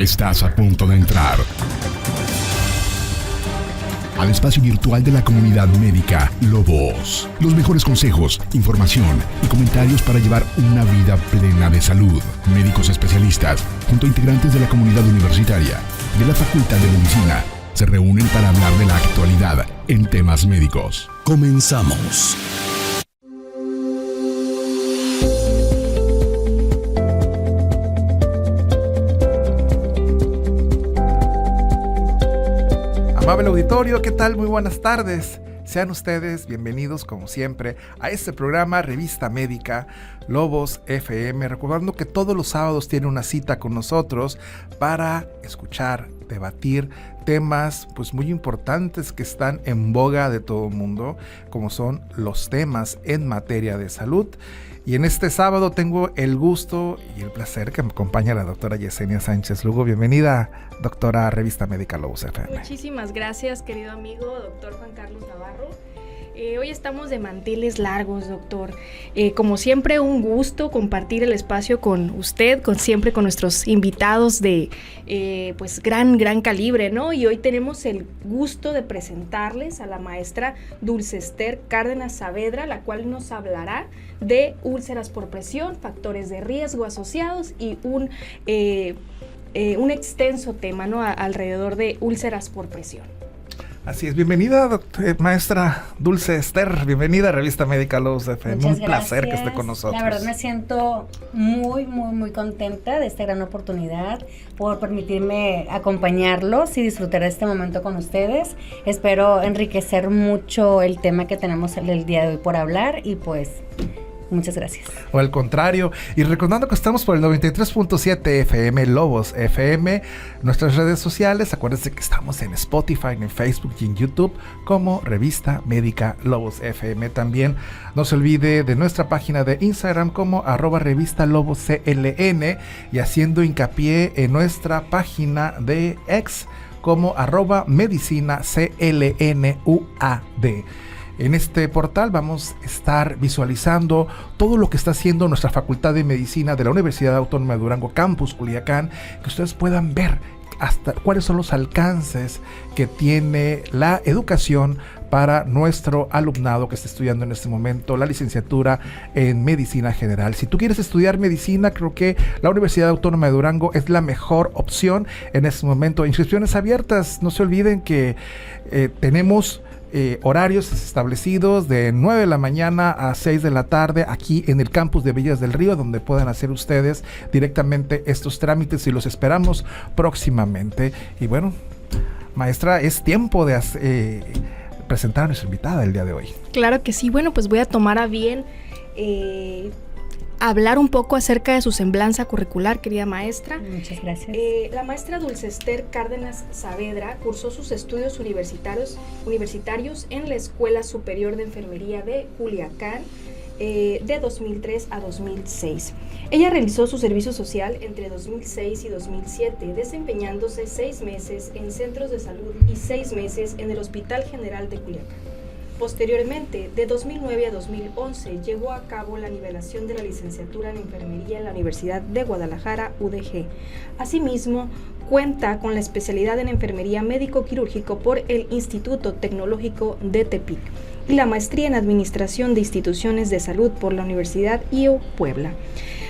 Estás a punto de entrar al espacio virtual de la comunidad médica Lobos. Los mejores consejos, información y comentarios para llevar una vida plena de salud. Médicos especialistas, junto a integrantes de la comunidad universitaria de la Facultad de Medicina, se reúnen para hablar de la actualidad en temas médicos. Comenzamos. Amable auditorio, ¿qué tal? Muy buenas tardes. Sean ustedes bienvenidos, como siempre, a este programa Revista Médica Lobos FM. Recordando que todos los sábados tiene una cita con nosotros para escuchar, debatir temas pues muy importantes que están en boga de todo el mundo, como son los temas en materia de salud. Y en este sábado tengo el gusto y el placer que me acompaña la doctora Yesenia Sánchez Lugo. Bienvenida, doctora, a Revista Médica Lobos FM. Muchísimas gracias, querido amigo, doctor Juan Carlos Navarro. Hoy estamos de manteles largos, doctor. Como siempre, un gusto compartir el espacio con usted, siempre con nuestros invitados de pues gran calibre, ¿no? Y hoy tenemos el gusto de presentarles a la maestra Dulce Ester Cárdenas Saavedra, la cual nos hablará de úlceras por presión, factores de riesgo asociados y un extenso tema, ¿no? Alrededor de úlceras por presión. Así es, bienvenida, maestra Dulce Ester, bienvenida a Revista Médica Lobos FM. Un placer que esté con nosotros. La verdad me siento muy contenta de esta gran oportunidad, por permitirme acompañarlos y disfrutar de este momento con ustedes. Espero enriquecer mucho el tema que tenemos el día de hoy por hablar y pues muchas gracias. O al contrario, y recordando que estamos por el 93.7 FM, Lobos FM, nuestras redes sociales, acuérdense que estamos en Spotify, en Facebook y en YouTube como Revista Médica Lobos FM. También no se olvide de nuestra página de Instagram como @revista Lobos CLN y haciendo hincapié en nuestra página de X como @medicina CLNUAD. En este portal vamos a estar visualizando todo lo que está haciendo nuestra Facultad de Medicina de la Universidad Autónoma de Durango, Campus Culiacán, que ustedes puedan ver hasta cuáles son los alcances que tiene la educación para nuestro alumnado que está estudiando en este momento la licenciatura en Medicina General. Si tú quieres estudiar medicina, creo que la Universidad Autónoma de Durango es la mejor opción en este momento. Inscripciones abiertas, no se olviden que tenemos horarios establecidos de 9 de la mañana a 6 de la tarde aquí en el campus de Villas del Río, donde puedan hacer ustedes directamente estos trámites y los esperamos próximamente. Y bueno, maestra, es tiempo de presentar a nuestra invitada el día de hoy. Claro que sí. Bueno, pues voy a tomar a bien hablar un poco acerca de su semblanza curricular, querida maestra. Muchas gracias. La maestra Dulce Ester Cárdenas Saavedra cursó sus estudios universitarios en la Escuela Superior de Enfermería de Culiacán de 2003 a 2006. Ella realizó su servicio social entre 2006 y 2007, desempeñándose 6 meses en centros de salud y 6 meses en el Hospital General de Culiacán. Posteriormente, de 2009 a 2011, llevó a cabo la nivelación de la licenciatura en enfermería en la Universidad de Guadalajara, UDG. Asimismo, cuenta con la especialidad en enfermería médico-quirúrgico por el Instituto Tecnológico de Tepic y la maestría en administración de instituciones de salud por la Universidad IO Puebla.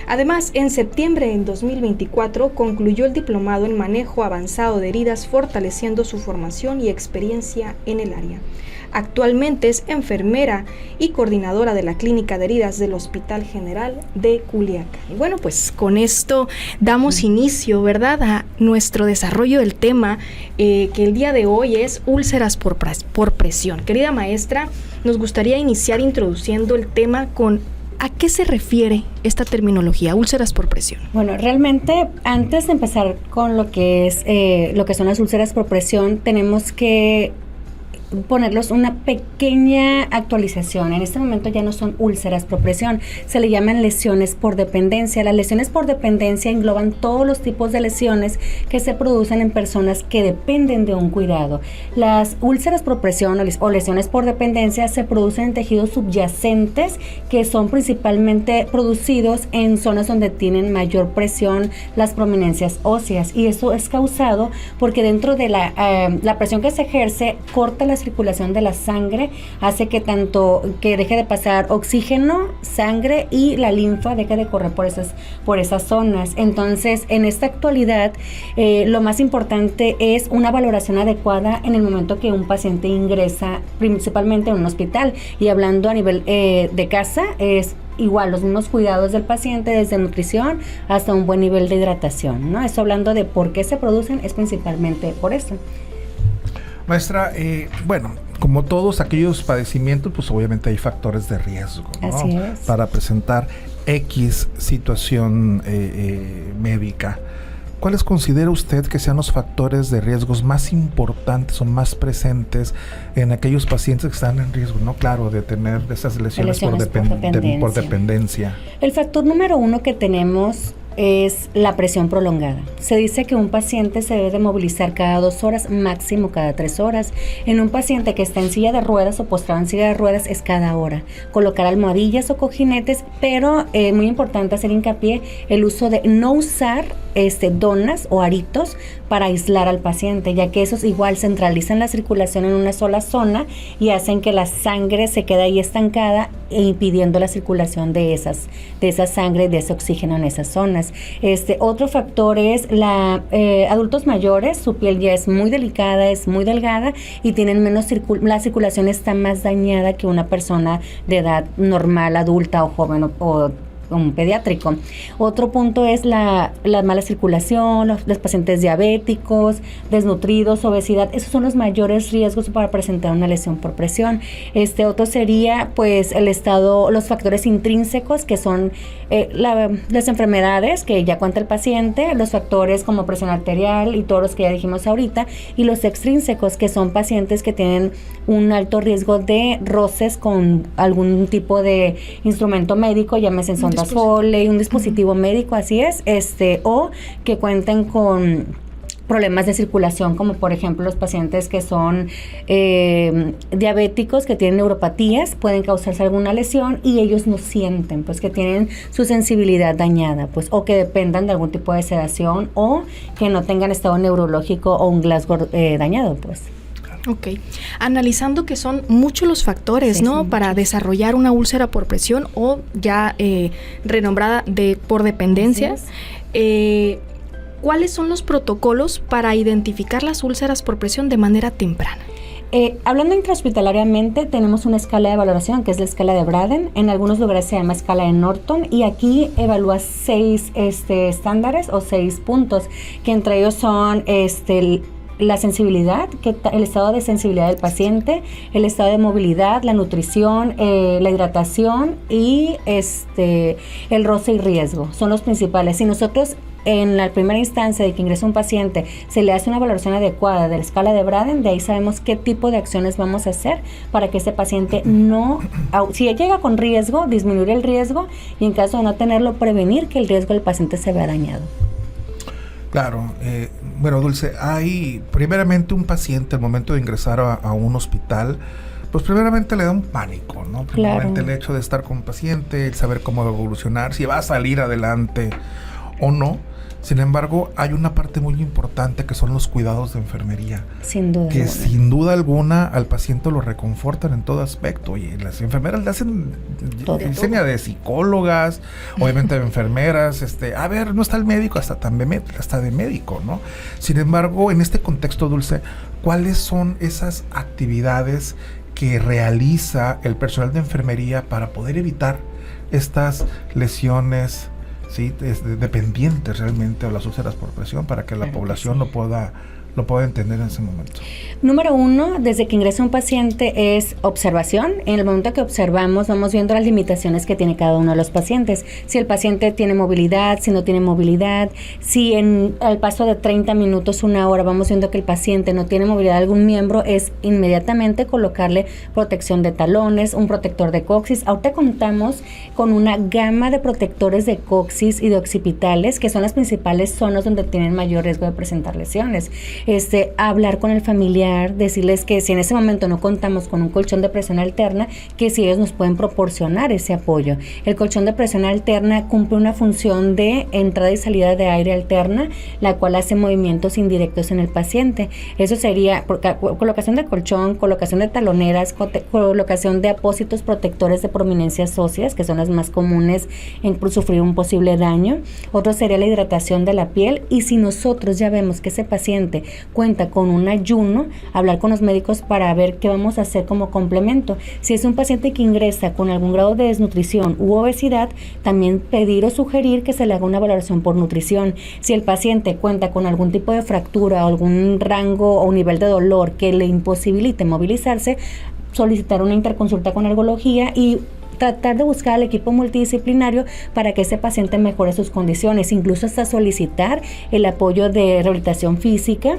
Además, en septiembre de 2024 concluyó el diplomado en manejo avanzado de heridas, fortaleciendo su formación y experiencia en el área. Actualmente es enfermera y coordinadora de la Clínica de Heridas del Hospital General de Culiacán. Y bueno, pues con esto damos inicio, ¿verdad?, a nuestro desarrollo del tema que el día de hoy es úlceras por presión. Querida maestra, nos gustaría iniciar introduciendo el tema con ¿a qué se refiere esta terminología, úlceras por presión? Bueno, realmente antes de empezar con lo que son las úlceras por presión, tenemos que ponerlos una pequeña actualización. En este momento ya no son úlceras por presión, se le llaman lesiones por dependencia. Las lesiones por dependencia engloban todos los tipos de lesiones que se producen en personas que dependen de un cuidado. Las úlceras por presión o lesiones por dependencia se producen en tejidos subyacentes que son principalmente producidos en zonas donde tienen mayor presión las prominencias óseas, y eso es causado porque dentro de la presión que se ejerce corta la circulación de la sangre, hace que deje de pasar oxígeno, sangre, y la linfa deje de correr por esas zonas. Entonces, en esta actualidad, lo más importante es una valoración adecuada en el momento que un paciente ingresa, principalmente en un hospital. Y hablando a nivel de casa, es igual los mismos cuidados del paciente, desde nutrición hasta un buen nivel de hidratación, ¿no? Eso, hablando de por qué se producen, es principalmente por eso. Maestra, bueno, como todos aquellos padecimientos, pues obviamente hay factores de riesgo, ¿no? Así es. Para presentar X situación médica. ¿Cuáles considera usted que sean los factores de riesgos más importantes o más presentes en aquellos pacientes que están en riesgo, no? Claro, de tener esas lesiones por dependencia. El factor número 1 que tenemos es la presión prolongada. Se dice que un paciente se debe de movilizar cada 2 horas, máximo cada 3 horas. En un paciente que está en silla de ruedas o postrado en silla de ruedas es cada hora. Colocar almohadillas o cojinetes, pero muy importante hacer hincapié el uso de no usar donas o aritos para aislar al paciente, ya que esos igual centralizan la circulación en una sola zona y hacen que la sangre se quede ahí estancada e impidiendo la circulación de esa sangre y de ese oxígeno en esas zonas. Otro factor es adultos mayores, su piel ya es muy delicada, es muy delgada y tienen menos la circulación está más dañada que una persona de edad normal, adulta o joven o un pediátrico. Otro punto es la mala circulación, los pacientes diabéticos, desnutridos, obesidad. Esos son los mayores riesgos para presentar una lesión por presión. Otro sería pues los factores intrínsecos, que son las enfermedades que ya cuenta el paciente, los factores como presión arterial y todos los que ya dijimos ahorita, y los extrínsecos, que son pacientes que tienen un alto riesgo de roces con algún tipo de instrumento médico, llámese sondas Foley, un dispositivo médico, así es, o que cuenten con problemas de circulación, como por ejemplo los pacientes que son diabéticos, que tienen neuropatías, pueden causarse alguna lesión y ellos no sienten, pues que tienen su sensibilidad dañada, pues, o que dependan de algún tipo de sedación, o que no tengan estado neurológico o un Glasgow dañado, pues. Ok. Analizando que son muchos los factores, sí, ¿no? Para desarrollar una úlcera por presión o ya renombrada por dependencia. ¿Cuáles son los protocolos para identificar las úlceras por presión de manera temprana? Hablando intrahospitalariamente, tenemos una escala de valoración que es la escala de Braden. En algunos lugares se llama escala de Norton, y aquí evalúa 6 estándares o 6 puntos, que entre ellos son la sensibilidad, el estado de sensibilidad del paciente, el estado de movilidad, la nutrición, la hidratación y el roce y riesgo. Son los principales. Si nosotros en la primera instancia de que ingresa un paciente se le hace una valoración adecuada de la escala de Braden, de ahí sabemos qué tipo de acciones vamos a hacer para que ese paciente si llega con riesgo, disminuir el riesgo, y en caso de no tenerlo, prevenir que el riesgo del paciente se vea dañado. Claro, bueno, Dulce, hay primeramente un paciente al momento de ingresar a un hospital, pues primeramente le da un pánico, ¿no? Primeramente el hecho de estar con un paciente, el saber cómo va a evolucionar, si va a salir adelante o no. Sin embargo, hay una parte muy importante que son los cuidados de enfermería. Sin duda. Que sin duda alguna al paciente lo reconfortan en todo aspecto. Y las enfermeras le hacen diseña de psicólogas, obviamente de enfermeras. A ver, no está el médico, hasta de médico, ¿no? Sin embargo, en este contexto, Dulce, ¿cuáles son esas actividades que realiza el personal de enfermería para poder evitar estas lesiones, sí, dependientes realmente, o las úlceras por presión, para que la población lo pueda lo pueda entender en ese momento? Número 1, desde que ingresa un paciente es observación. En el momento que observamos, vamos viendo las limitaciones que tiene cada uno de los pacientes. Si el paciente tiene movilidad, si no tiene movilidad, si al paso de 30 minutos, 1 hora, vamos viendo que el paciente no tiene movilidad de algún miembro, es inmediatamente colocarle protección de talones, un protector de coxis. Ahorita contamos con una gama de protectores de coxis y de occipitales, que son las principales zonas donde tienen mayor riesgo de presentar lesiones. Hablar con el familiar, decirles que si en ese momento no contamos con un colchón de presión alterna, que si ellos nos pueden proporcionar ese apoyo. El colchón de presión alterna cumple una función de entrada y salida de aire alterna, la cual hace movimientos indirectos en el paciente. Eso sería colocación de colchón, colocación de taloneras, colocación de apósitos protectores de prominencias óseas, que son las más comunes en sufrir un posible daño. Otro sería la hidratación de la piel, y si nosotros ya vemos que ese paciente cuenta con un ayuno, hablar con los médicos para ver qué vamos a hacer como complemento. Si es un paciente que ingresa con algún grado de desnutrición u obesidad, también pedir o sugerir que se le haga una valoración por nutrición. Si el paciente cuenta con algún tipo de fractura o algún rango o nivel de dolor que le imposibilite movilizarse, solicitar una interconsulta con ergología y tratar de buscar al equipo multidisciplinario para que ese paciente mejore sus condiciones, incluso hasta solicitar el apoyo de rehabilitación física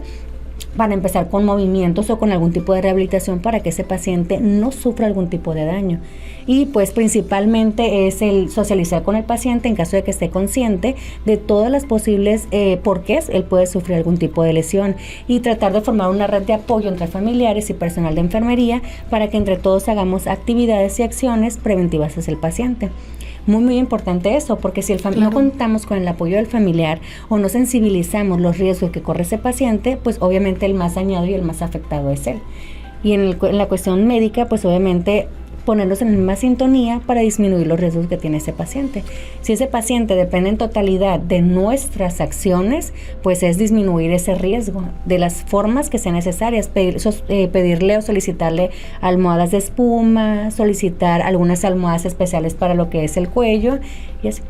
para empezar con movimientos o con algún tipo de rehabilitación para que ese paciente no sufra algún tipo de daño. Y pues principalmente es el socializar con el paciente en caso de que esté consciente de todas las posibles porqués él puede sufrir algún tipo de lesión, y tratar de formar una red de apoyo entre familiares y personal de enfermería para que entre todos hagamos actividades y acciones preventivas hacia el paciente. Muy importante eso, porque si no contamos con el apoyo del familiar o no sensibilizamos los riesgos que corre ese paciente, pues obviamente el más dañado y el más afectado es él. Y en la cuestión médica, pues obviamente ponerlos en la misma sintonía para disminuir los riesgos que tiene ese paciente. Si ese paciente depende en totalidad de nuestras acciones, pues es disminuir ese riesgo de las formas que sean necesarias, pedirle o solicitarle almohadas de espuma, solicitar algunas almohadas especiales para lo que es el cuello y así.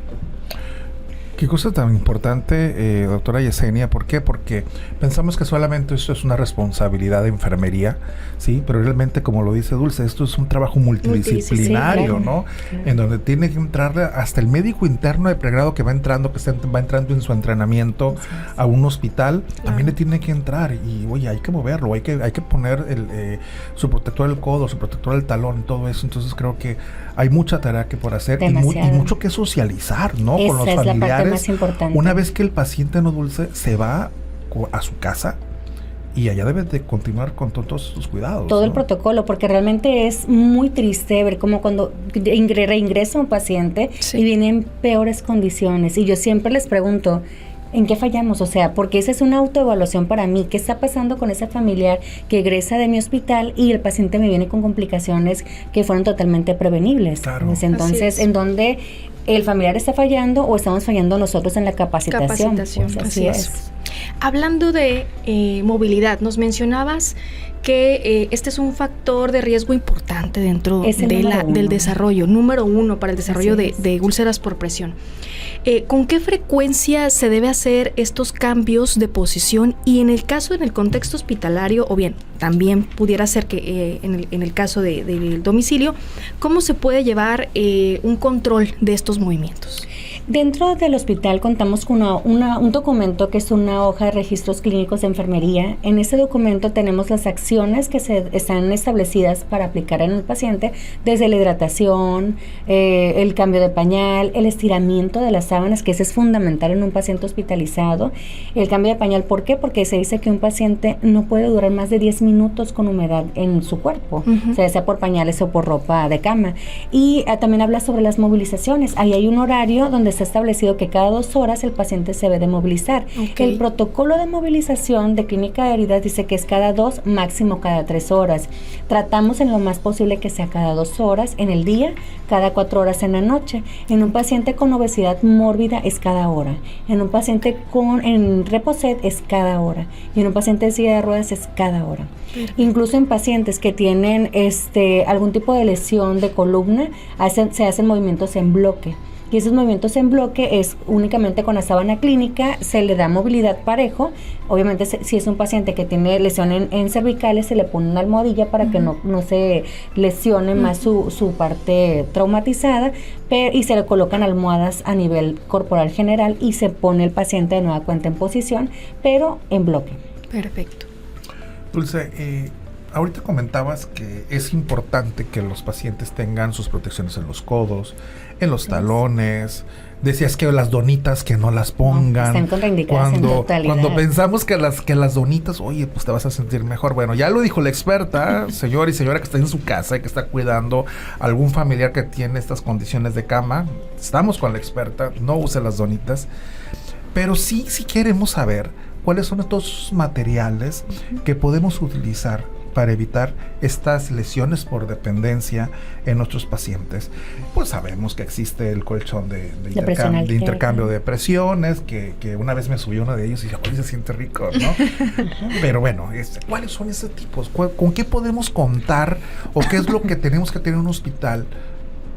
Qué cosa tan importante, doctora Yesenia. ¿Por qué? Porque pensamos que solamente esto es una responsabilidad de enfermería, ¿sí? Pero realmente, como lo dice Dulce, esto es un trabajo multidisciplinario, ¿no? Claro. En donde tiene que entrar hasta el médico interno de pregrado que va entrando en su entrenamiento a un hospital, también le tiene que entrar y, oye, hay que moverlo, hay que poner su protector del codo, su protector del talón, todo eso. Entonces creo que hay mucha tarea que por hacer y mucho que socializar, ¿no? Con los familiares. Más importante. Una vez que el paciente, no Dulce, se va a su casa, y allá debe de continuar con todos sus cuidados. Todo, ¿no? El protocolo, porque realmente es muy triste ver cómo cuando reingresa un paciente y viene en peores condiciones. Y yo siempre les pregunto, ¿en qué fallamos? O sea, porque esa es una autoevaluación para mí. ¿Qué está pasando con ese familiar que egresa de mi hospital y el paciente me viene con complicaciones que fueron totalmente prevenibles? Claro. Pues entonces, ¿en dónde el familiar está fallando o estamos fallando nosotros en la capacitación? Pues así es. Hablando de movilidad, nos mencionabas que este es un factor de riesgo importante dentro del desarrollo, número 1 para el desarrollo de úlceras por presión. ¿Con qué frecuencia se debe hacer estos cambios de posición? Y en el contexto hospitalario, o bien, también pudiera ser que en el caso del domicilio, ¿cómo se puede llevar un control de estos movimientos? Dentro del hospital contamos con un documento que es una hoja de registros clínicos de enfermería. En ese documento tenemos las acciones que están establecidas para aplicar en el paciente, desde la hidratación, el cambio de pañal, el estiramiento de las sábanas, que ese es fundamental en un paciente hospitalizado. El cambio de pañal, ¿por qué? Porque se dice que un paciente no puede durar más de 10 minutos con humedad en su cuerpo, o sea por pañales o por ropa de cama. Y también habla sobre las movilizaciones. Ahí hay un horario donde está establecido que cada 2 horas el paciente se debe de movilizar. El protocolo de movilización de clínica de heridas dice que es cada 2, máximo cada 3 horas. Tratamos en lo más posible que sea cada 2 horas en el día, cada 4 horas en la noche. En un paciente con obesidad mórbida es cada hora. En un paciente en reposet es cada hora. Y en un paciente en silla de ruedas es cada hora. Incluso en pacientes que tienen algún tipo de lesión de columna, se hacen movimientos en bloque. y esos movimientos en bloque es únicamente con la sábana clínica, se le da movilidad parejo. Obviamente si es un paciente que tiene lesión en cervicales, se le pone una almohadilla para que no se lesione más su parte traumatizada, y se le colocan almohadas a nivel corporal general y se pone el paciente de nueva cuenta en posición, pero en bloque. Perfecto. Dulce, ahorita comentabas que es importante que los pacientes tengan sus protecciones en los codos, en los talones. Decías que las donitas que no las pongan. Están contraindicadas en totalidad. Cuando pensamos que las donitas, oye, pues te vas a sentir mejor. Bueno, ya lo dijo la experta, señor y señora que está en su casa y que está cuidando a algún familiar que tiene estas condiciones de cama. Estamos con la experta, no use las donitas. Pero sí queremos saber cuáles son estos materiales que podemos utilizar para evitar estas lesiones por dependencia en nuestros pacientes. Pues sabemos que existe el colchón de intercambio de presiones, que una vez me subió uno de ellos y dije, oye, se siente rico, ¿no? Pero bueno, ¿cuáles son esos tipos? ¿Con qué podemos contar o qué es lo que tenemos que tener en un hospital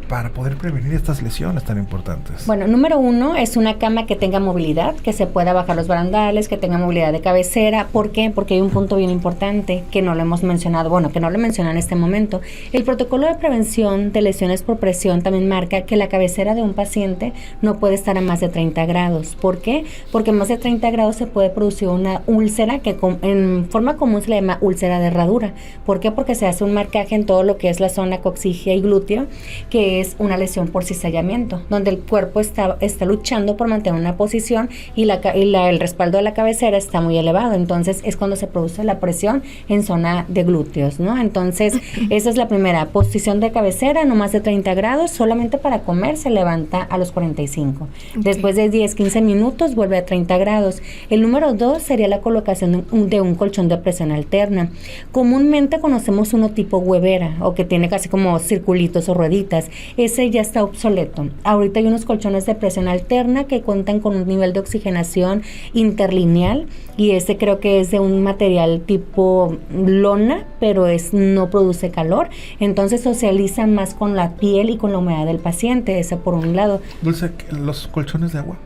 para poder prevenir estas lesiones tan importantes? Bueno, número 1 es una cama que tenga movilidad, que se pueda bajar los barandales, que tenga movilidad de cabecera. ¿Por qué? Porque hay un punto bien importante que no lo hemos mencionado, que no lo mencioné en este momento. El protocolo de prevención de lesiones por presión también marca que la cabecera de un paciente no puede estar a más de 30 grados. ¿Por qué? Porque más de 30 grados se puede producir una úlcera que en forma común se le llama úlcera de herradura. ¿Por qué? Porque se hace un marcaje en todo lo que es la zona coxígea y glúteo, que es una lesión por cizallamiento, donde el cuerpo está luchando por mantener una posición y el respaldo de la cabecera está muy elevado. Entonces es cuando se produce la presión en zona de glúteos, ¿no? Entonces esa es la primera posición de cabecera, no más de 30 grados. Solamente para comer se levanta a los 45. Después de 10-15 minutos vuelve a 30 grados. El número 2 sería la colocación de un colchón de presión alterna. Comúnmente conocemos uno tipo huevera, o que tiene casi como circulitos o rueditas. Ese ya está obsoleto. Ahorita hay unos colchones de presión alterna que cuentan con un nivel de oxigenación interlineal, y ese creo que es de un material tipo lona, pero no produce calor, entonces socializa más con la piel y con la humedad del paciente. Ese por un lado. Dulce, ¿los colchones de agua?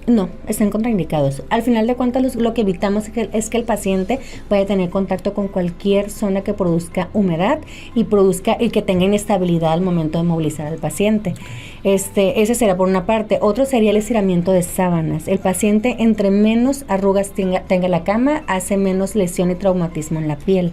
No, están contraindicados. Al final de cuentas, lo que evitamos es que el paciente vaya a tener contacto con cualquier zona que produzca humedad y que tenga inestabilidad al momento de movilizar al paciente. Ese será por una parte. Otro sería el estiramiento de sábanas. El paciente, entre menos arrugas tenga la cama, hace menos lesión y traumatismo en la piel.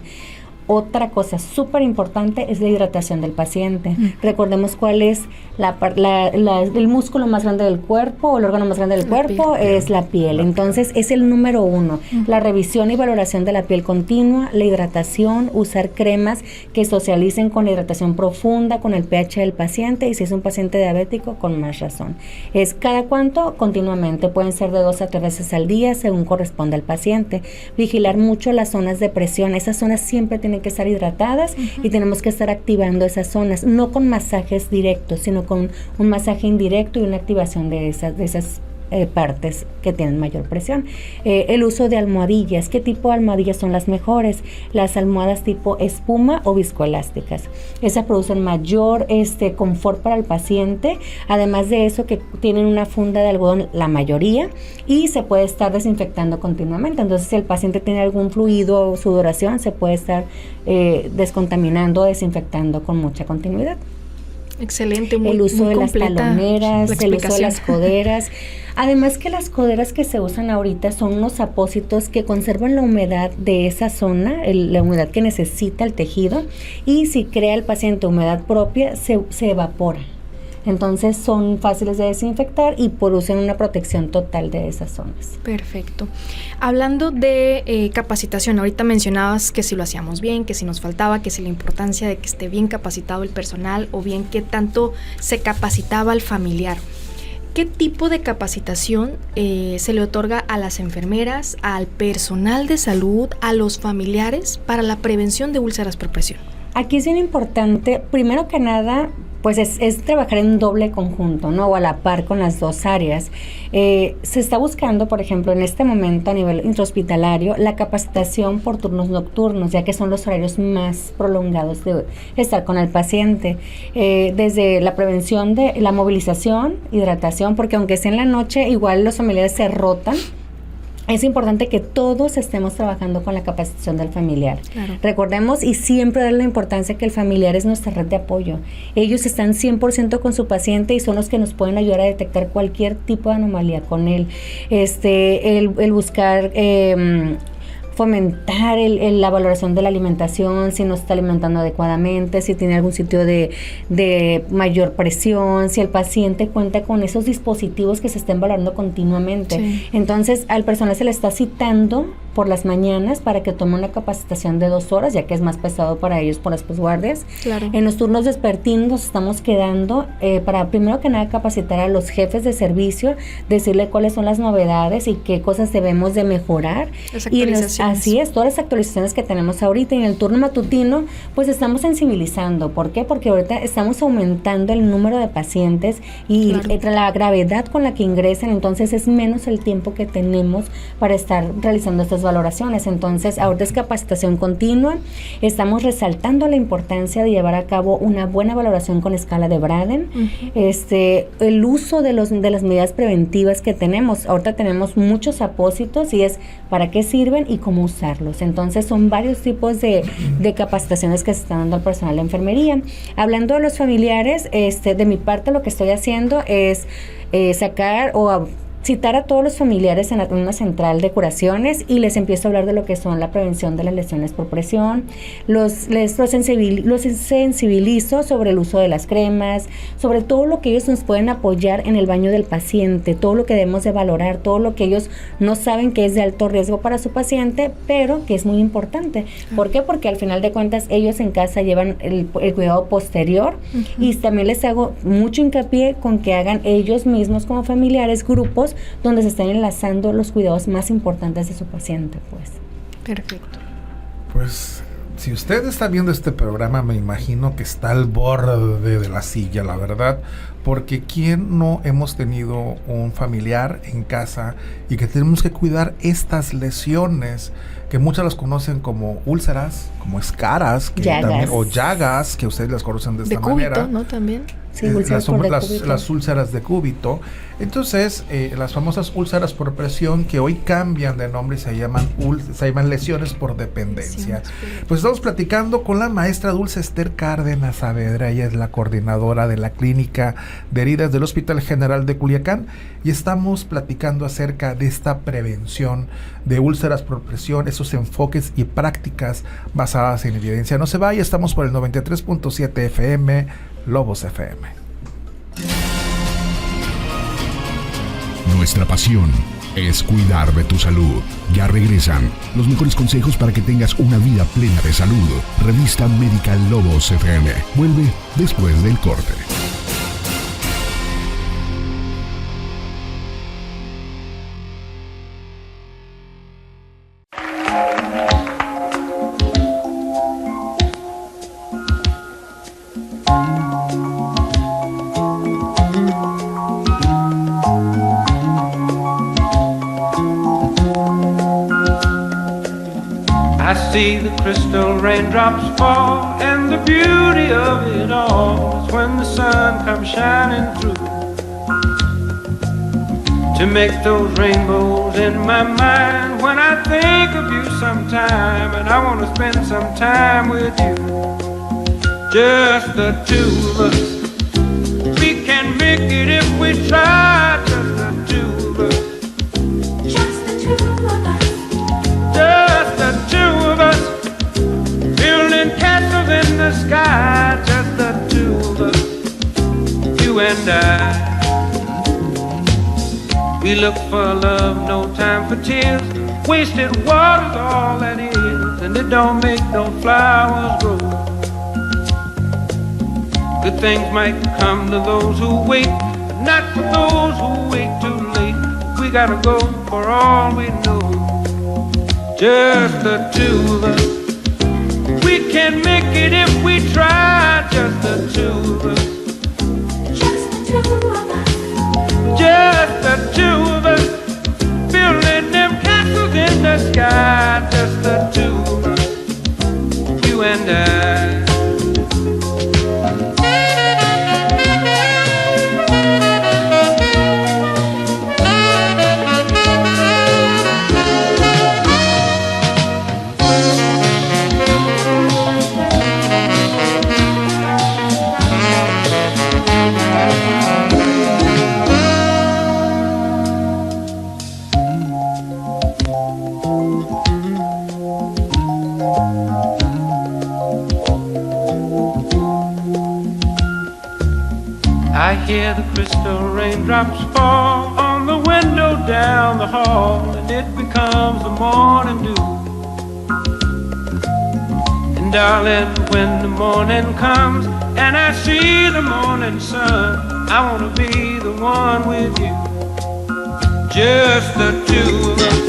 Otra cosa súper importante es la hidratación del paciente. Recordemos cuál es el músculo más grande del cuerpo, o el órgano más grande del cuerpo, es la piel. Entonces es el número 1. La revisión y valoración de la piel continua, la hidratación, usar cremas que socialicen con la hidratación profunda, con el pH del paciente, y si es un paciente diabético, con más razón. Es cada cuánto, continuamente. Pueden ser de 2 a 3 veces al día, según corresponde al paciente. Vigilar mucho las zonas de presión. Esas zonas siempre tienen que estar hidratadas, y tenemos que estar activando esas zonas, no con masajes directos, sino con un masaje indirecto y una activación de esas partes que tienen mayor presión. El uso de almohadillas. ¿Qué tipo de almohadillas son las mejores? Las almohadas tipo espuma o viscoelásticas. Esas producen mayor confort para el paciente. Además de eso, que tienen una funda de algodón la mayoría, y se puede estar desinfectando continuamente. Entonces, si el paciente tiene algún fluido o sudoración, se puede estar descontaminando o desinfectando con mucha continuidad. Excelente, el uso de las taloneras, el uso de las coderas. Además que las coderas que se usan ahorita son unos apósitos que conservan la humedad de esa zona, la humedad que necesita el tejido, y si crea el paciente humedad propia, se evapora. Entonces son fáciles de desinfectar y producen una protección total de esas zonas. Perfecto. Hablando de capacitación, ahorita mencionabas que si lo hacíamos bien, que si nos faltaba, que si la importancia de que esté bien capacitado el personal, o bien qué tanto se capacitaba al familiar. ¿Qué tipo de capacitación se le otorga a las enfermeras, al personal de salud, a los familiares para la prevención de úlceras por presión? Aquí es bien importante, primero que nada, pues es trabajar en un doble conjunto, ¿no? O a la par con las dos áreas. Se está buscando, por ejemplo, en este momento a nivel intrahospitalario, la capacitación por turnos nocturnos, ya que son los horarios más prolongados de estar con el paciente. Desde la prevención de la movilización, hidratación, porque aunque sea en la noche, igual los familiares se rotan. Es importante que todos estemos trabajando con la capacitación del familiar. Claro. Recordemos y siempre darle la importancia que el familiar es nuestra red de apoyo. Ellos están 100% con su paciente y son los que nos pueden ayudar a detectar cualquier tipo de anomalía con él. El buscar... fomentar la valoración de la alimentación, si no está alimentando adecuadamente, si tiene algún sitio de mayor presión, si el paciente cuenta con esos dispositivos que se estén valorando continuamente. Sí. Entonces, al personal se le está citando por las mañanas para que tome una capacitación de 2 horas, ya que es más pesado para ellos por las posguardias. Claro. En los turnos vespertinos nos estamos quedando para primero que nada capacitar a los jefes de servicio, decirle cuáles son las novedades y qué cosas debemos de mejorar. Las actualizaciones. Así es, todas las actualizaciones que tenemos ahorita. Y en el turno matutino, pues estamos sensibilizando. ¿Por qué? Porque ahorita estamos aumentando el número de pacientes y la gravedad con la que ingresan, entonces es menos el tiempo que tenemos para estar realizando estas valoraciones. Entonces, ahorita es capacitación continua. Estamos resaltando la importancia de llevar a cabo una buena valoración con escala de Braden. El uso de las medidas preventivas que tenemos. Ahorita tenemos muchos apósitos y es para qué sirven y cómo usarlos. Entonces, son varios tipos de capacitaciones que se están dando al personal de enfermería. Hablando de los familiares, de mi parte lo que estoy haciendo es sacar o citar a todos los familiares en una central de curaciones y les empiezo a hablar de lo que son la prevención de las lesiones por presión, los sensibilizo sobre el uso de las cremas, sobre todo lo que ellos nos pueden apoyar en el baño del paciente, todo lo que debemos de valorar, todo lo que ellos no saben que es de alto riesgo para su paciente, pero que es muy importante. ¿Por qué? Porque al final de cuentas ellos en casa llevan el cuidado posterior y también les hago mucho hincapié con que hagan ellos mismos como familiares grupos donde se están enlazando los cuidados más importantes de su paciente, pues. Perfecto. Pues, si usted está viendo este programa, me imagino que está al borde de la silla, la verdad, porque ¿quién no hemos tenido un familiar en casa y que tenemos que cuidar estas lesiones, que muchas las conocen como úlceras, como escaras, que también, o llagas, que ustedes las conocen de esta manera? Cúbito, ¿no? También. Sí, las úlceras de cúbito. Entonces, las famosas úlceras por presión, que hoy cambian de nombre y se llaman lesiones por dependencia. Pues estamos platicando con la maestra Dulce Ester Cárdenas Saavedra. Ella es la coordinadora de la clínica de heridas del Hospital General de Culiacán y estamos platicando acerca de esta prevención de úlceras por presión, esos enfoques y prácticas basadas en evidencia. No se vaya, estamos por el 93.7 FM, Lobos FM. Nuestra pasión es cuidar de tu salud. Ya regresan los mejores consejos para que tengas una vida plena de salud. Revista Médica Lobos FM. Vuelve después del corte. See the crystal raindrops fall, and the beauty of it all is when the sun comes shining through to make those rainbows in my mind. When I think of you sometime, and I want to spend some time with you, just the two of us. We can make it if we try, just the two of us. Just the two of us. Just the two of us, building castles in the sky. Just the two of us, you and I. We look for love, no time for tears. Wasted water's all that is, and it don't make no flowers grow. Good things might come to those who wait, but not for those who wait too late. We gotta go for all we know. Just the two of us. We can make it if we try. Just the two of us. I hear the crystal raindrops fall on the window down the hall, and it becomes the morning dew. And darling, when the morning comes and I see the morning sun, I wanna be the one with you, just the two of us.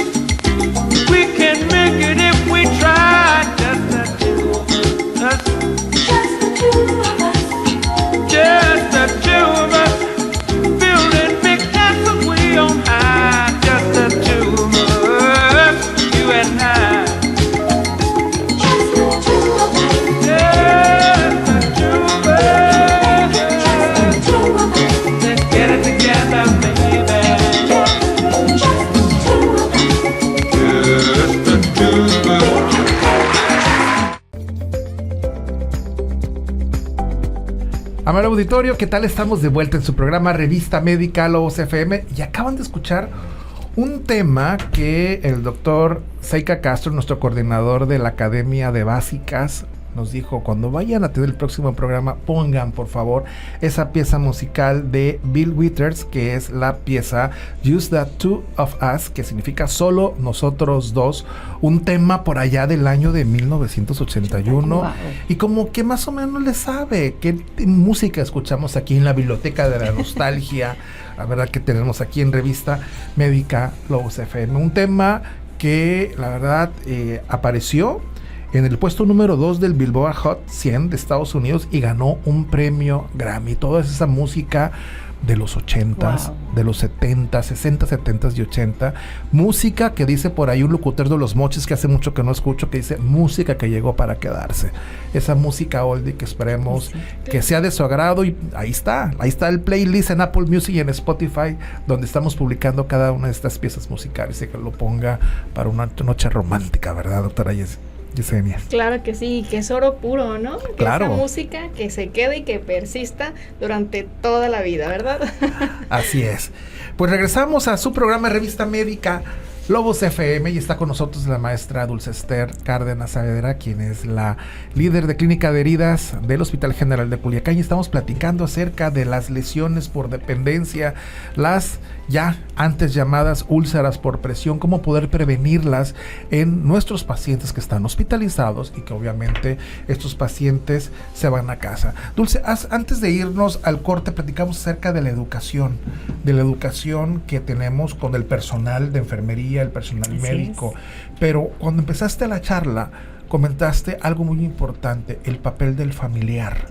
We can make it if we try, just the two of us. Just the two of us. Just the two of us, building big castles way on high. Just the two of us, you and I. Just the two of us. Just the two of us. Just the two of us. Let's get it together, baby. Just the two of us. Just the two of us. Amable auditorio, ¿qué tal? Estamos de vuelta en su programa Revista Médica Lobos FM y acaban de escuchar un tema que el doctor Seika Castro, nuestro coordinador de la Academia de Básicas, nos dijo: cuando vayan a tener el próximo programa, pongan por favor esa pieza musical de Bill Withers, que es la pieza Just the Two of Us, que significa solo nosotros dos, un tema por allá del año de 1981. Wow. Y como que más o menos le sabe qué música escuchamos aquí en la Biblioteca de la Nostalgia, la verdad que tenemos aquí en Revista Médica Lobos FM, un tema que la verdad apareció en el puesto número 2 del Billboard Hot 100 de Estados Unidos y ganó un premio Grammy. Toda esa música de los 80s, Wow. de los 70, 60, 70 y 80. Música que dice por ahí un locutor de Los Mochis que hace mucho que no escucho, que dice música que llegó para quedarse. Esa música oldie que esperemos que sea de su agrado, y ahí está el playlist en Apple Music y en Spotify, donde estamos publicando cada una de estas piezas musicales y que lo ponga para una noche romántica, ¿verdad, doctora Yesenia? Claro que sí, que es oro puro, ¿no? Que Claro. esa música que se quede y que persista durante toda la vida, ¿verdad? Así es. Pues regresamos a su programa Revista Médica Lobos FM y está con nosotros la maestra Dulce Ester Cárdenas Saavedra, quien es la líder de clínica de heridas del Hospital General de Culiacán, y estamos platicando acerca de las lesiones por dependencia, las ya antes llamadas úlceras por presión, cómo poder prevenirlas en nuestros pacientes que están hospitalizados y que obviamente estos pacientes se van a casa. Dulce, antes de irnos al corte platicamos acerca de la educación que tenemos con el personal de enfermería, el personal Así médico, pero cuando empezaste la charla comentaste algo muy importante, el papel del familiar,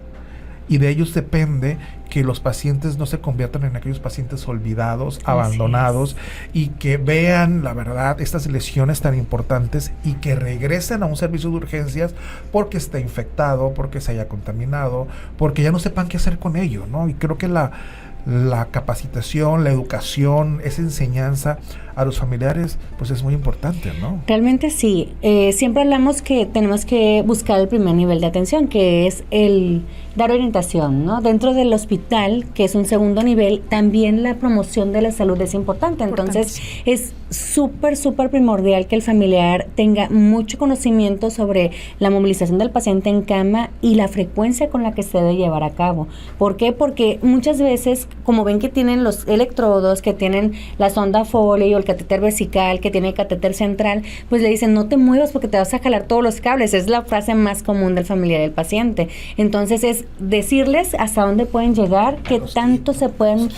y de ellos depende que los pacientes no se conviertan en aquellos pacientes olvidados, abandonados, y que vean la verdad estas lesiones tan importantes y que regresen a un servicio de urgencias porque está infectado, porque se haya contaminado, porque ya no sepan qué hacer con ello, ¿no? Y creo que la capacitación, la educación, esa enseñanza a los familiares, pues es muy importante, ¿no? Realmente sí. Siempre hablamos que tenemos que buscar el primer nivel de atención, que es el dar orientación, ¿no? Dentro del hospital, que es un segundo nivel, también la promoción de la salud es importante. Entonces, es súper primordial que el familiar tenga mucho conocimiento sobre la movilización del paciente en cama y la frecuencia con la que se debe llevar a cabo. ¿Por qué? Porque muchas veces, como ven que tienen los electrodos, que tienen la sonda Foley o el catéter vesical, que tiene el catéter central, pues le dicen no te muevas porque te vas a jalar todos los cables. Es la frase más común del familiar del paciente. Entonces es decirles hasta dónde pueden llegar, qué tanto se pueden...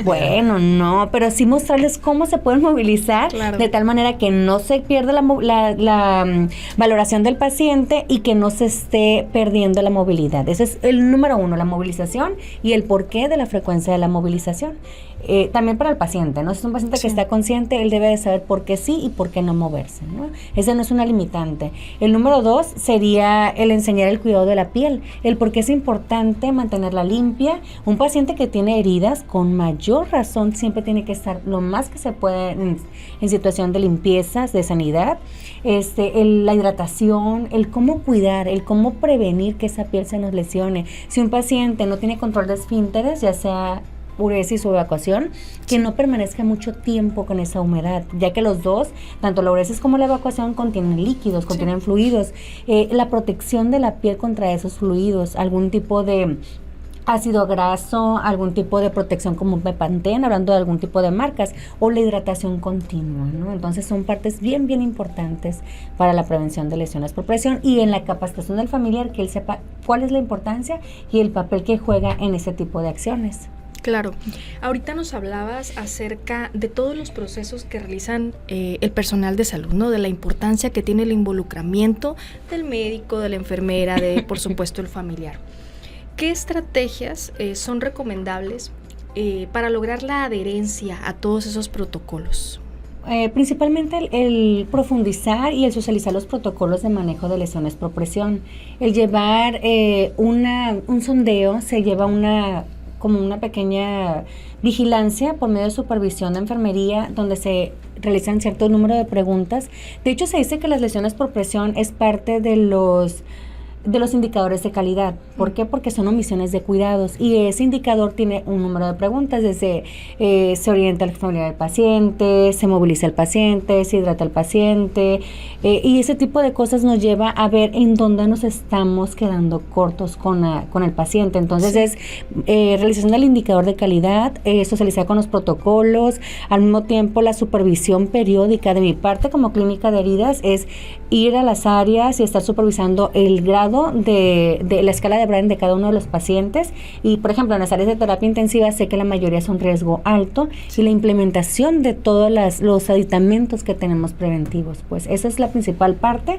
Bueno, no, pero sí mostrarles cómo se pueden movilizar, Claro. de tal manera que no se pierda la valoración del paciente y que no se esté perdiendo la movilidad. Ese es el número uno, la movilización y el porqué de la frecuencia de la movilización. También para el paciente, ¿no? Si es un paciente que está consciente, él debe de saber por qué sí y por qué no moverse, ¿no? Ese no es una limitante. El número dos sería el enseñar el cuidado de la piel, el por qué es importante mantenerla limpia. Un paciente que tiene heridas, con mayor razón, siempre tiene que estar lo más que se puede en situación de limpieza, de sanidad. La hidratación, el cómo cuidar, el cómo prevenir que esa piel se nos lesione. Si un paciente no tiene control de esfínteres, ya sea uresis o evacuación, que no permanezca mucho tiempo con esa humedad, ya que los dos, tanto la uresis como la evacuación, contienen líquidos, contienen fluidos. La protección de la piel contra esos fluidos, algún tipo de ácido graso, algún tipo de protección como un Bepanthen, hablando de algún tipo de marcas, o la hidratación continua, ¿no? Entonces son partes bien importantes para la prevención de lesiones por presión y en la capacitación del familiar que él sepa cuál es la importancia y el papel que juega en ese tipo de acciones. Claro, ahorita nos hablabas acerca de todos los procesos que realizan el personal de salud, ¿no? De la importancia que tiene el involucramiento del médico, de la enfermera, de por supuesto el familiar. ¿Qué estrategias son recomendables para lograr la adherencia a todos esos protocolos? Principalmente el profundizar y el socializar los protocolos de manejo de lesiones por presión. El llevar un sondeo, se lleva como una pequeña vigilancia por medio de supervisión de enfermería, donde se realizan cierto número de preguntas. De hecho, se dice que las lesiones por presión es parte de los indicadores de calidad. ¿Por qué? Porque son omisiones de cuidados y ese indicador tiene un número de preguntas, desde se orienta la familia del paciente, se moviliza el paciente, se hidrata el paciente, y ese tipo de cosas nos lleva a ver en dónde nos estamos quedando cortos con el paciente. Entonces sí, es realización del indicador de calidad, socializar con los protocolos, al mismo tiempo la supervisión periódica. De mi parte como clínica de heridas es ir a las áreas y estar supervisando el grado de la escala de Braden de cada uno de los pacientes, y por ejemplo en las áreas de terapia intensiva sé que la mayoría son riesgo alto, y la implementación de todos los aditamentos que tenemos preventivos, pues esa es la principal parte.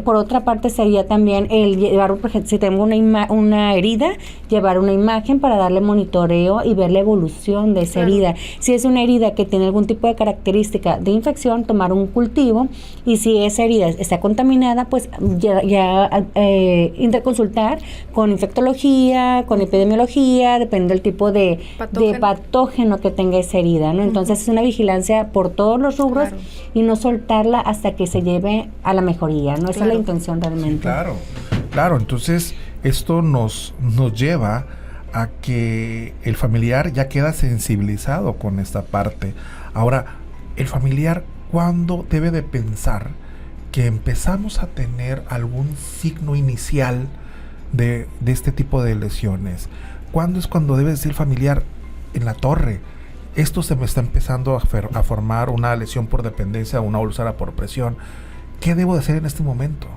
Por otra parte sería también el llevar, por ejemplo, si tengo una herida, llevar una imagen para darle monitoreo y ver la evolución de esa herida. Si es una herida que tiene algún tipo de característica de infección, tomar un cultivo, y si esa herida está contaminada, pues ya interconsultar con infectología, con epidemiología, depende del tipo de patógeno que tenga esa herida, ¿no? Entonces es una vigilancia por todos los rubros, claro, y no soltarla hasta que se lleve a la mejoría, ¿no? Esa es la intención realmente. Sí, claro. Entonces esto nos lleva a que el familiar ya queda sensibilizado con esta parte. Ahora, el familiar, ¿cuándo debe de pensar que empezamos a tener algún signo inicial de este tipo de lesiones? ¿Cuándo es cuando debe decir familiar, en la torre, esto se me está empezando a formar una lesión por dependencia, una úlcera por presión? ¿Qué debo de hacer en este momento?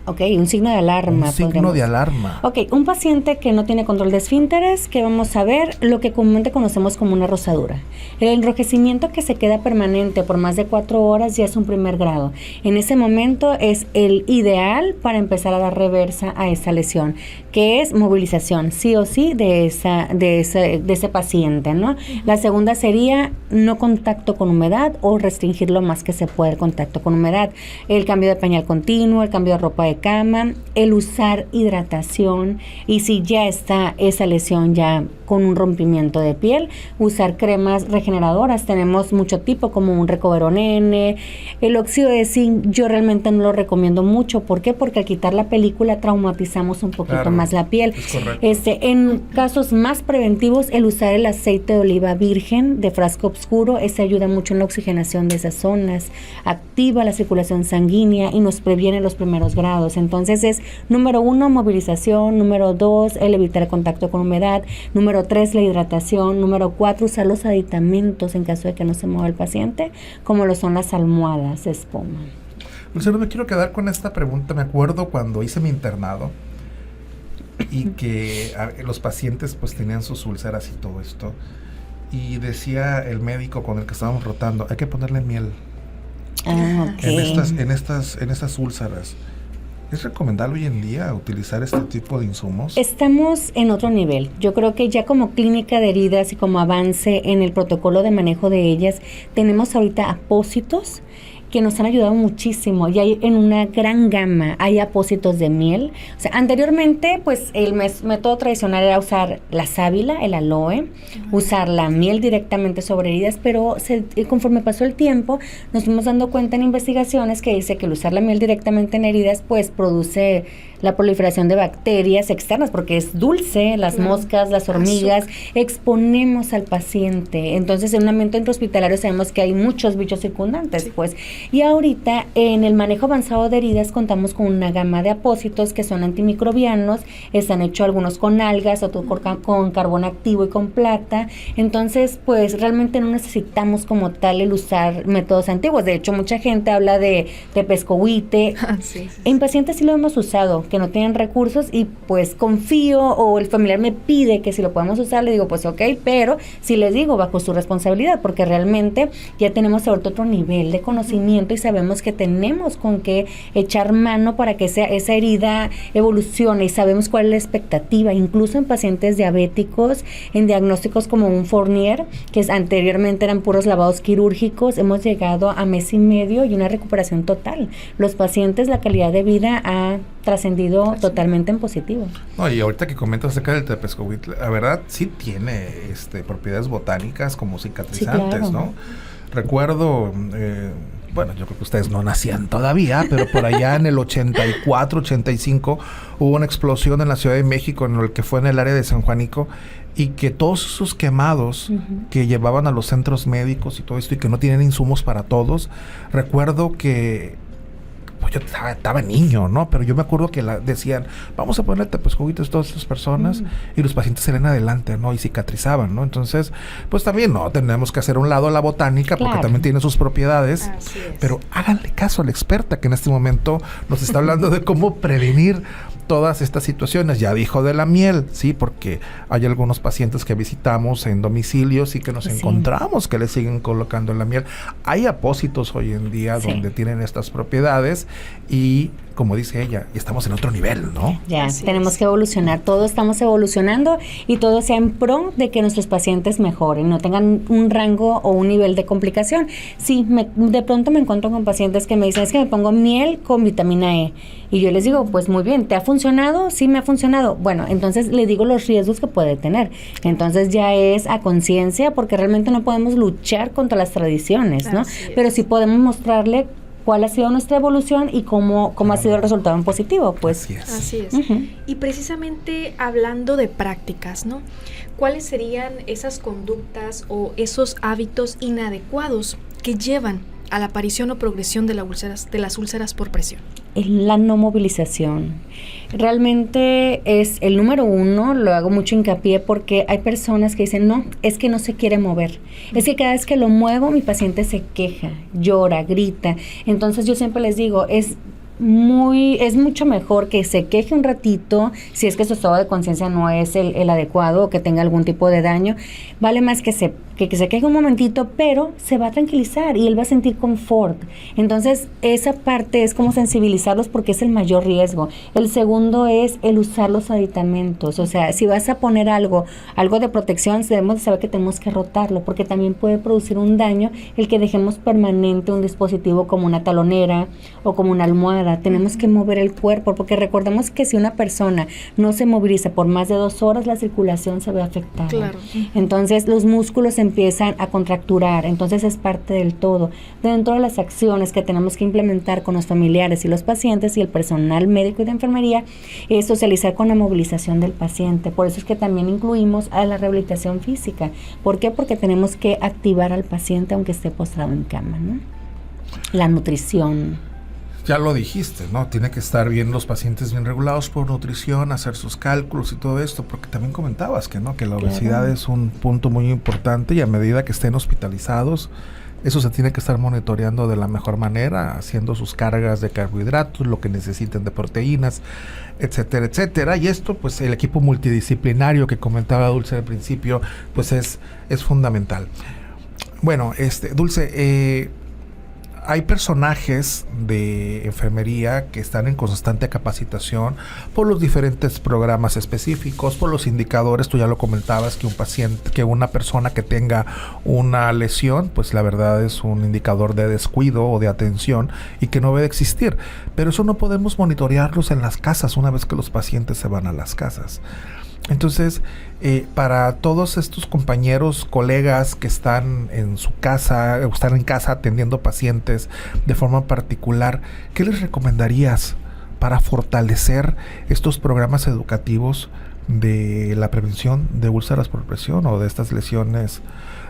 Ok, un signo de alarma. Un signo de alarma. Ok, un paciente que no tiene control de esfínteres, que vamos a ver lo que comúnmente conocemos como una rosadura. El enrojecimiento que se queda permanente por más de 4 horas ya es un primer grado. En ese momento es el ideal para empezar a dar reversa a esa lesión, que es movilización, sí o sí, de ese paciente, ¿no? La segunda sería no contacto con humedad o restringir lo más que se pueda el contacto con humedad. El cambio de pañal continuo, el cambio de ropa de cama, el usar hidratación, y si ya está esa lesión ya con un rompimiento de piel, usar cremas regeneradoras. Tenemos mucho tipo, como un Recoveron N, el óxido de zinc. Yo realmente no lo recomiendo mucho. ¿Por qué? Porque al quitar la película traumatizamos un poquito más la piel. En casos más preventivos, el usar el aceite de oliva virgen de frasco oscuro, ese ayuda mucho en la oxigenación de esas zonas, activa la circulación sanguínea y nos previene los primeros grados. Entonces es número 1, movilización; número 2, el evitar el contacto con humedad; número 3, la hidratación; número 4, usar los aditamentos en caso de que no se mueva el paciente, como lo son las almohadas de espuma. Lucero, me quiero quedar con esta pregunta. Me acuerdo cuando hice mi internado y que los pacientes pues tenían sus úlceras y todo esto, y decía el médico con el que estábamos rotando, hay que ponerle miel en estas úlceras. ¿Es recomendable hoy en día utilizar este tipo de insumos? Estamos en otro nivel. Yo creo que ya como clínica de heridas y como avance en el protocolo de manejo de ellas, tenemos ahorita apósitos que nos han ayudado muchísimo, y hay en una gran gama, hay apósitos de miel. O sea, anteriormente, pues el método tradicional era usar la sábila, el aloe, usar la miel directamente sobre heridas, pero conforme pasó el tiempo, nos fuimos dando cuenta en investigaciones que dice que el usar la miel directamente en heridas, pues produce la proliferación de bacterias externas, porque es dulce, las moscas, las hormigas, exponemos al paciente. Entonces, en un ambiente intrahospitalario sabemos que hay muchos bichos circundantes, pues. Y ahorita, en el manejo avanzado de heridas, contamos con una gama de apósitos que son antimicrobianos, están hechos algunos con algas, otros con carbón activo y con plata. Entonces, pues, realmente no necesitamos como tal el usar métodos antiguos. De hecho, mucha gente habla de pescohuite. En pacientes sí lo hemos usado, que no tienen recursos, y pues confío, o el familiar me pide que si lo podemos usar, le digo, pues ok, pero si les digo bajo su responsabilidad, porque realmente ya tenemos ahorita otro nivel de conocimiento y sabemos que tenemos con qué echar mano para que esa herida evolucione, y sabemos cuál es la expectativa, incluso en pacientes diabéticos, en diagnósticos como un Fournier, que anteriormente eran puros lavados quirúrgicos, hemos llegado a mes y medio y una recuperación total. Los pacientes, la calidad de vida ha trascendido totalmente en positivo. No, y ahorita que comentas acerca del tepescohuitle, la verdad sí tiene propiedades botánicas como cicatrizantes, sí, claro, ¿no? Recuerdo, bueno, yo creo que ustedes no nacían todavía, pero por allá en el 84, 85 hubo una explosión en la Ciudad de México, en el que fue en el área de San Juanico, y que todos esos quemados que llevaban a los centros médicos y todo esto, y que no tienen insumos para todos, recuerdo que pues yo estaba niño, ¿no? Pero yo me acuerdo que decían, vamos a poner tepescohuitle a todas estas personas, y los pacientes salían adelante, ¿no? Y cicatrizaban, ¿no? Entonces, pues también, ¿no? Tenemos que hacer un lado a la botánica, porque también tiene sus propiedades. Pero háganle caso a la experta que en este momento nos está hablando de cómo prevenir todas estas situaciones. Ya dijo de la miel, sí, porque hay algunos pacientes que visitamos en domicilios y que nos encontramos que le siguen colocando en la miel. Hay apósitos hoy en día donde tienen estas propiedades, y como dice ella, estamos en otro nivel, ¿no? Ya, tenemos que evolucionar, todos estamos evolucionando, y todo sea en pro de que nuestros pacientes mejoren, no tengan un rango o un nivel de complicación. Sí, de pronto me encuentro con pacientes que me dicen, es que me pongo miel con vitamina E, y yo les digo, pues muy bien, ¿te ha funcionado? Sí, me ha funcionado. Bueno, entonces le digo los riesgos que puede tener. Entonces ya es a conciencia, porque realmente no podemos luchar contra las tradiciones, ¿no? Pero sí podemos mostrarle cuál ha sido nuestra evolución y cómo ha sido el resultado en positivo, pues. Así es. Y precisamente hablando de prácticas, ¿no? ¿Cuáles serían esas conductas o esos hábitos inadecuados que llevan a la aparición o progresión de las úlceras por presión? La no movilización. Realmente es el número uno, lo hago mucho hincapié, porque hay personas que dicen, no, es que no se quiere mover. Es que cada vez que lo muevo, mi paciente se queja, llora, grita. Entonces yo siempre les digo, es mucho mejor que se queje un ratito, si es que su estado de conciencia no es el adecuado, o que tenga algún tipo de daño. Vale más que se queje un momentito, pero se va a tranquilizar y él va a sentir confort. Entonces, esa parte es como sensibilizarlos, porque es el mayor riesgo. El segundo es el usar los aditamentos. O sea, si vas a poner algo de protección, debemos de saber que tenemos que rotarlo, porque también puede producir un daño el que dejemos permanente un dispositivo como una talonera o como una almohada. Tenemos que mover el cuerpo, porque recordemos que si una persona no se moviliza por más de 2 horas, la circulación se ve afectada. Claro. Entonces los músculos empiezan a contracturar, entonces es parte del todo. Dentro de las acciones que tenemos que implementar con los familiares y los pacientes y el personal médico y de enfermería, es socializar con la movilización del paciente. Por eso es que también incluimos a la rehabilitación física. ¿Por qué? Porque tenemos que activar al paciente aunque esté postrado en cama, ¿no? La nutrición. Ya lo dijiste, ¿no? Tiene que estar bien los pacientes, bien regulados por nutrición, hacer sus cálculos y todo esto, porque también comentabas que no, que la obesidad es un punto muy importante, y a medida que estén hospitalizados, eso se tiene que estar monitoreando de la mejor manera, haciendo sus cargas de carbohidratos, lo que necesiten de proteínas, etcétera, etcétera. Y esto, pues el equipo multidisciplinario que comentaba Dulce al principio, pues es fundamental. Bueno, Dulce, hay personajes de enfermería que están en constante capacitación por los diferentes programas específicos, por los indicadores. Tú ya lo comentabas, que una persona que tenga una lesión, pues la verdad es un indicador de descuido o de atención, y que no debe existir. Pero eso no podemos monitorearlos en las casas una vez que los pacientes se van a las casas. Entonces, para todos estos compañeros, colegas que están en su casa, o están en casa atendiendo pacientes de forma particular, ¿qué les recomendarías para fortalecer estos programas educativos de la prevención de úlceras por presión o de estas lesiones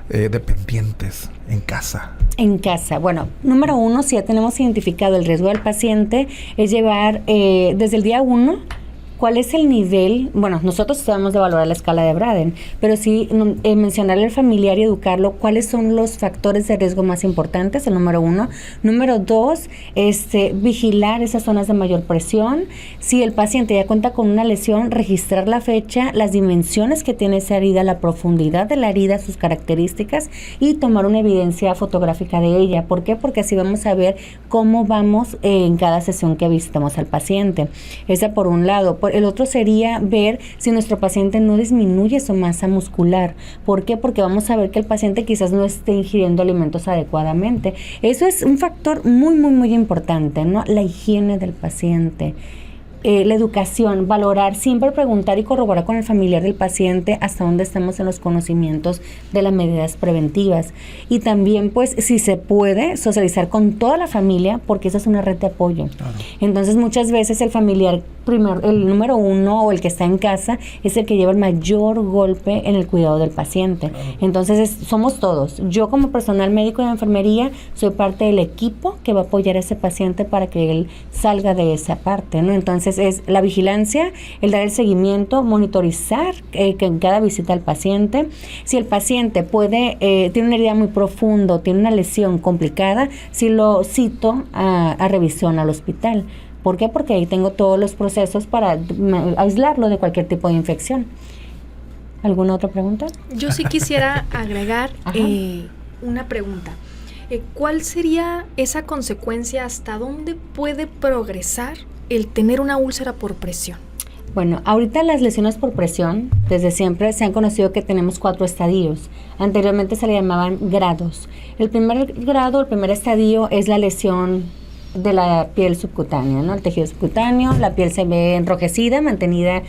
dependientes en casa? En casa, bueno, número 1, si ya tenemos identificado el riesgo del paciente, es llevar desde el día 1 cuál es el nivel. Bueno, nosotros debemos de valorar la escala de Braden, pero sí mencionarle al familiar y educarlo cuáles son los factores de riesgo más importantes, el número 1. Número 2, vigilar esas zonas de mayor presión. Si el paciente ya cuenta con una lesión, registrar la fecha, las dimensiones que tiene esa herida, la profundidad de la herida, sus características, y tomar una evidencia fotográfica de ella. ¿Por qué? Porque así vamos a ver cómo vamos en cada sesión que visitamos al paciente. Esa por un lado. El otro sería ver si nuestro paciente no disminuye su masa muscular. ¿Por qué? Porque vamos a ver que el paciente quizás no esté ingiriendo alimentos adecuadamente. Eso es un factor muy, muy, muy importante, ¿no? La higiene del paciente. La educación, valorar, siempre preguntar y corroborar con el familiar del paciente hasta dónde estamos en los conocimientos de las medidas preventivas. Y también, pues, si se puede, socializar con toda la familia, porque esa es una red de apoyo. Claro. Entonces, muchas veces el familiar el número 1 o el que está en casa es el que lleva el mayor golpe en el cuidado del paciente. Claro. Entonces, somos todos. Yo, como personal médico de enfermería, soy parte del equipo que va a apoyar a ese paciente para que él salga de esa parte, ¿no? Entonces, es la vigilancia, el dar el seguimiento, monitorizar que en cada visita al paciente. Si el paciente tiene una herida muy profunda, tiene una lesión complicada, si lo cito a revisión al hospital. ¿Por qué? Porque ahí tengo todos los procesos para aislarlo de cualquier tipo de infección. ¿Alguna otra pregunta? Yo sí quisiera agregar una pregunta. ¿Cuál sería esa consecuencia? ¿Hasta dónde puede progresar el tener una úlcera por presión? Bueno, ahorita las lesiones por presión, desde siempre se han conocido que tenemos 4 estadios. Anteriormente se le llamaban grados. El primer grado, el primer estadio es la lesión de la piel subcutánea, ¿no? El tejido subcutáneo, la piel se ve enrojecida, mantenida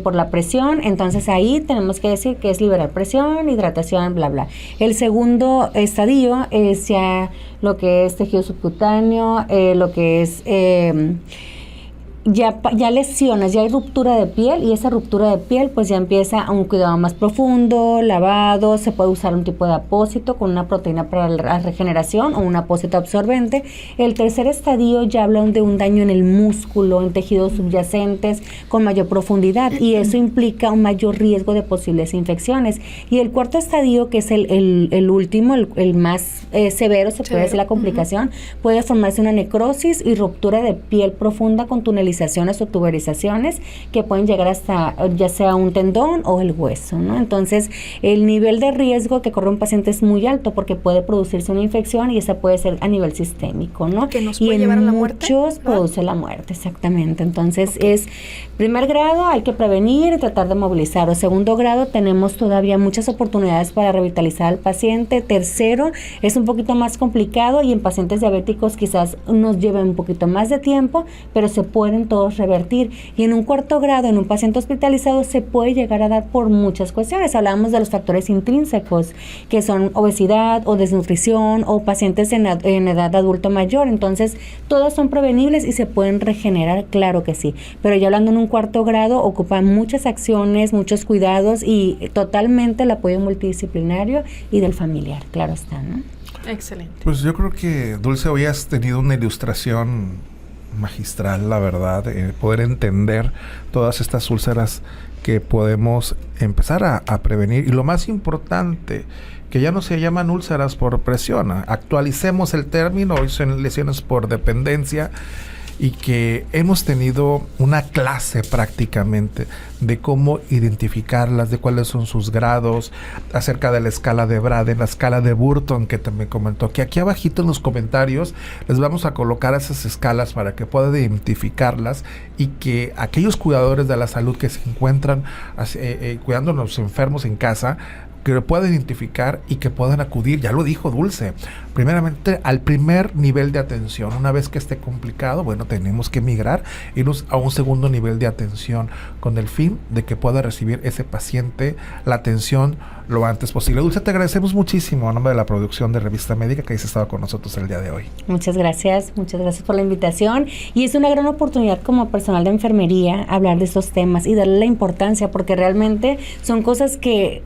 por la presión. Entonces ahí tenemos que decir que es liberar presión, hidratación, bla, bla. El segundo estadio es ya lo que es tejido subcutáneo, lo que es ya lesiones, ya hay ruptura de piel, y esa ruptura de piel pues ya empieza a un cuidado más profundo, lavado, se puede usar un tipo de apósito con una proteína para la regeneración o un apósito absorbente. El tercer estadio ya hablan de un daño en el músculo, en tejidos subyacentes con mayor profundidad, y eso implica un mayor riesgo de posibles infecciones. Y el cuarto estadio, que es el último, el más severo, se puede decir la complicación, puede formarse una necrosis y ruptura de piel profunda con tunelizaciones o tuberizaciones que pueden llegar hasta ya sea un tendón o el hueso, ¿no? Entonces, el nivel de riesgo que corre un paciente es muy alto porque puede producirse una infección, y esa puede ser a nivel sistémico, ¿no? ¿Que nos puede llevar a la muerte? Muchos produce la muerte, exactamente. Entonces, es primer grado, hay que prevenir y tratar de movilizar. O segundo grado, tenemos todavía muchas oportunidades para revitalizar al paciente. Tercero, es un poquito más complicado, y en pacientes diabéticos quizás nos lleve un poquito más de tiempo, pero se pueden todos revertir. Y en un cuarto grado, en un paciente hospitalizado, se puede llegar a dar por muchas cuestiones. Hablábamos de los factores intrínsecos, que son obesidad o desnutrición o pacientes en edad adulto mayor. Entonces, todas son prevenibles y se pueden regenerar, claro que sí. Pero ya hablando en un cuarto grado, ocupa muchas acciones, muchos cuidados y totalmente el apoyo multidisciplinario y del familiar, claro está, ¿no? Excelente. Pues yo creo que, Dulce, hoy has tenido una ilustración magistral, la verdad, poder entender todas estas úlceras que podemos empezar a prevenir, y lo más importante, que ya no se llaman úlceras por presión, actualicemos el término, hoy son lesiones por dependencia, y que hemos tenido una clase prácticamente de cómo identificarlas, de cuáles son sus grados, acerca de la escala de Braden, la escala de Burton, que también comentó, que aquí abajito en los comentarios les vamos a colocar esas escalas para que puedan identificarlas, y que aquellos cuidadores de la salud que se encuentran cuidando a los enfermos en casa que lo pueda identificar y que puedan acudir, ya lo dijo Dulce, primeramente al primer nivel de atención. Una vez que esté complicado, bueno, tenemos que migrar, irnos a un segundo nivel de atención con el fin de que pueda recibir ese paciente la atención lo antes posible. Dulce, te agradecemos muchísimo a nombre de la producción de Revista Médica que hayas estado con nosotros el día de hoy. Muchas gracias por la invitación, y es una gran oportunidad como personal de enfermería hablar de estos temas y darle la importancia, porque realmente son cosas que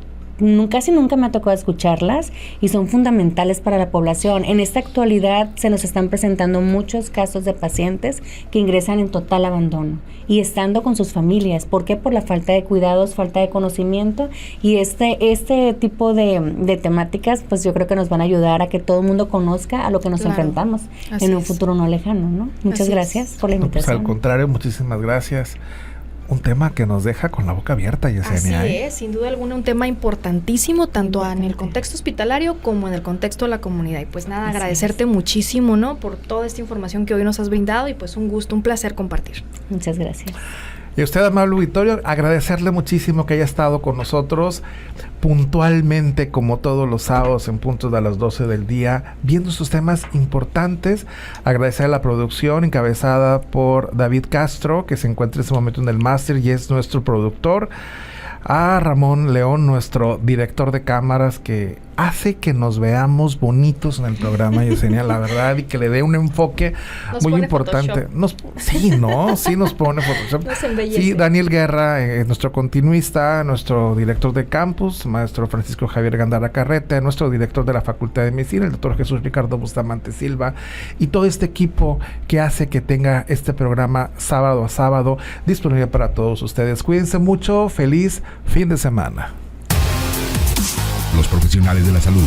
casi nunca me ha tocado escucharlas y son fundamentales para la población. En esta actualidad se nos están presentando muchos casos de pacientes que ingresan en total abandono y estando con sus familias. ¿Por qué? Por la falta de cuidados, falta de conocimiento, y este tipo de temáticas pues yo creo que nos van a ayudar a que todo el mundo conozca a lo que nos enfrentamos en un futuro no lejano, ¿no? Muchas gracias por la invitación. Pues al contrario, muchísimas gracias. Un tema que nos deja con la boca abierta, Yesenia. Así es, sin duda alguna un tema importantísimo, tanto en el contexto hospitalario como en el contexto de la comunidad. Y pues nada, agradecerte muchísimo, ¿no? Por toda esta información que hoy nos has brindado, y pues un gusto, un placer compartir. Muchas gracias. Y a usted, amable auditorio, agradecerle muchísimo que haya estado con nosotros puntualmente, como todos los sábados, en punto de las 12 del día, viendo estos temas importantes. Agradecer a la producción encabezada por David Castro, que se encuentra en este momento en el máster y es nuestro productor. A Ramón León, nuestro director de cámaras, que hace que nos veamos bonitos en el programa, Yesenia, la verdad, y que le dé un enfoque muy importante. Sí nos pone Photoshop. Nos embellece. Sí, Daniel Guerra, nuestro continuista, nuestro director de campus, maestro Francisco Javier Gandara Carrete, nuestro director de la Facultad de Medicina, el doctor Jesús Ricardo Bustamante Silva, y todo este equipo que hace que tenga este programa sábado a sábado disponible para todos ustedes. Cuídense mucho, feliz fin de semana. Los profesionales de la salud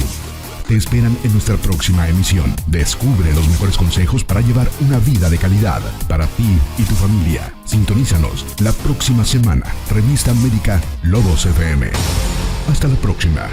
te esperan en nuestra próxima emisión. Descubre los mejores consejos para llevar una vida de calidad para ti y tu familia. Sintonízanos la próxima semana. Revista Médica Lobos FM. Hasta la próxima.